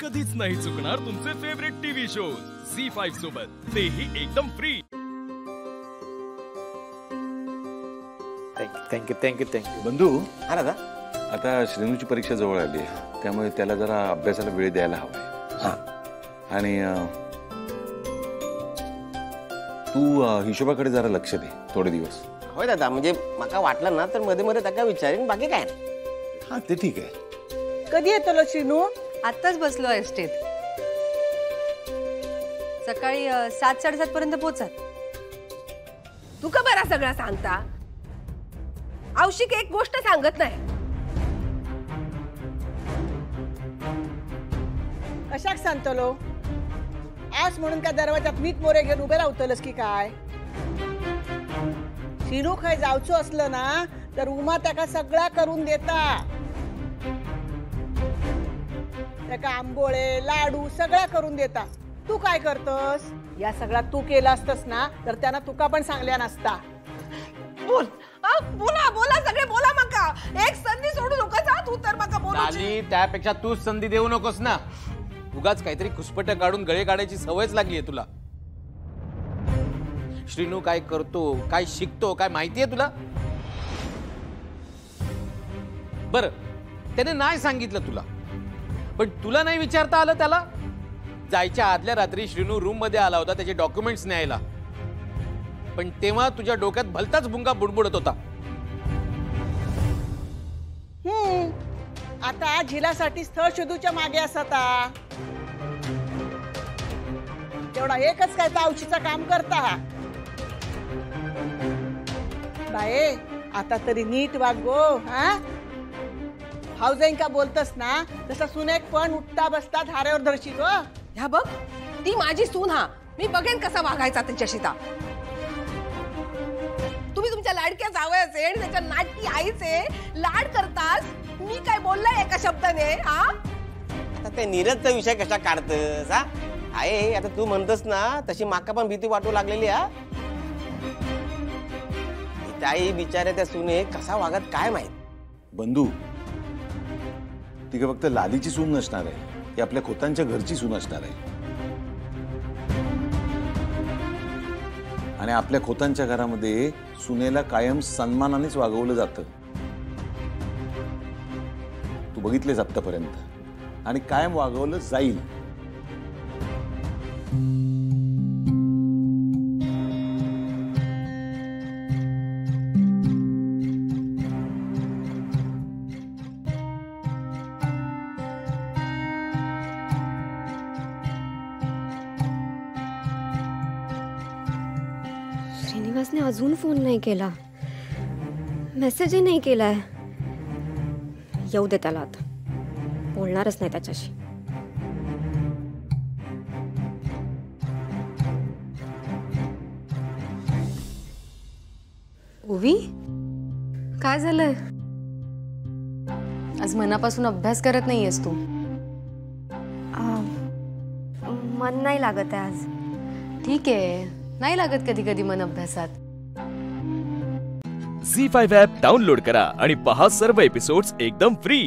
कधीच नाही चुकणार तुमचे फेवरेट टीव्ही शोज झी5 सोबत, तेही एकदम फ्री। थँक्यू बंधू, हा दादा। आता श्रीनूची परीक्षा जवळ आली आहे, त्यामुळे त्याला जरा अभ्यासाला वेळ द्यायला हवाय। हा, आणि तू हिशोबाकडे जरा लक्ष दे थोडे दिवस। होय दादा, म्हणजे मला वाटलं ना तर मध्ये मध्ये त्याला विचारेन, बाकी काय नाही। हा, ते ठीक आहे। कधी येतो श्रीनू? आत्ताच बसलो एसटीत। सकाळी 7-7:30 पर्यंत पोहोचा। तू का बरा सगळा सांगता? औशिक एक गोष्ट सांगत नाही। कशाक सांगतलो? आज म्हणून काय दरवाजात मीठ मोरे घेऊन उभे राहतलस की काय? श्रीनू खय जावचो असलं ना तर उमा त्याका सगळा करून देता। त्याका आंबोळे लाडू सगळा करून देता। तू काय करतस? या सगळा तू केला असतस ना तर त्यानं तुका पण सांगल्या नसता। बोल, बोला बोला, सगळे बोला मका। एक संधी सोडू नकोस हा, तू तर मका बोलू। चाली, त्यापेक्षा तूच संधी देऊ नकोस ना। उगाच काहीतरी खुसपट काढून गळे काढायची सवयच लागली आहे तुला। श्रीनू काय करतो, काय शिकतो, काय माहितीये तुला? बर, त्याने नाही सांगितलं तुला, पण तुला नाही विचारता आलं त्याला? जायच्या आदल्या रात्री श्रीनू रूम मध्ये आला होता त्याचे डॉक्युमेंट्स न्यायला, पण तेव्हा तुझ्या डोक्यात भलताच भुंगा बुडबुडत होता। आता झिलासाठी स्थळ शोधूच्या मागे असता। तेवढा एकच काय औशीचं काम करता। बाये, आता तरी नीट वाग गो। हा, भाऊजाईंका बोलतस ना तसा सुनेक पण उठता बसता धारेवर धरशी गो। ह्या बघ, ती माझी सून हा, मी बघेन कसा वागायचा त्यांच्याशी। तुम्ही तुमच्या लाडक्या जावयाचे आणि त्याच्या नाटकी आईचे लाड करतास, मी काय बोललाय एका शब्दाने? हा, आता ते नीरजचा विषय कशा काढतस? हा आहे, आता तू म्हणतस ना तशी माका पण भीती वाटू लागलेली। हा, ताई बिचारे त्या सुने कसा वागत काय माहित। बंधू, ती का फक्त लालीची सून नसणार आहे, ती आपल्या खोतांच्या घरची सून असणार आहे। आणि आपल्या खोतांच्या घरामध्ये सुनेला कायम सन्मानानेच वागवलं जातं। तू बघितलेस आतापर्यंत, आणि कायम वागवलं जाईल। श्रीनिवासने अजून फोन नाही केला, मेसेजही नाही केलाय। येऊ दे त्याला, आता बोलणारच नाही त्याच्याशी। ओवी, काय झालंय? आज मनापासून अभ्यास करत नाहीयेस तू? मन नाही लागत आहे आज। ठीक आहे, नाही लागत कधी कधी मन अभ्यासात। झी5 ॲप डाउनलोड करा आणि पहा सर्व एपिसोड्स एकदम फ्री।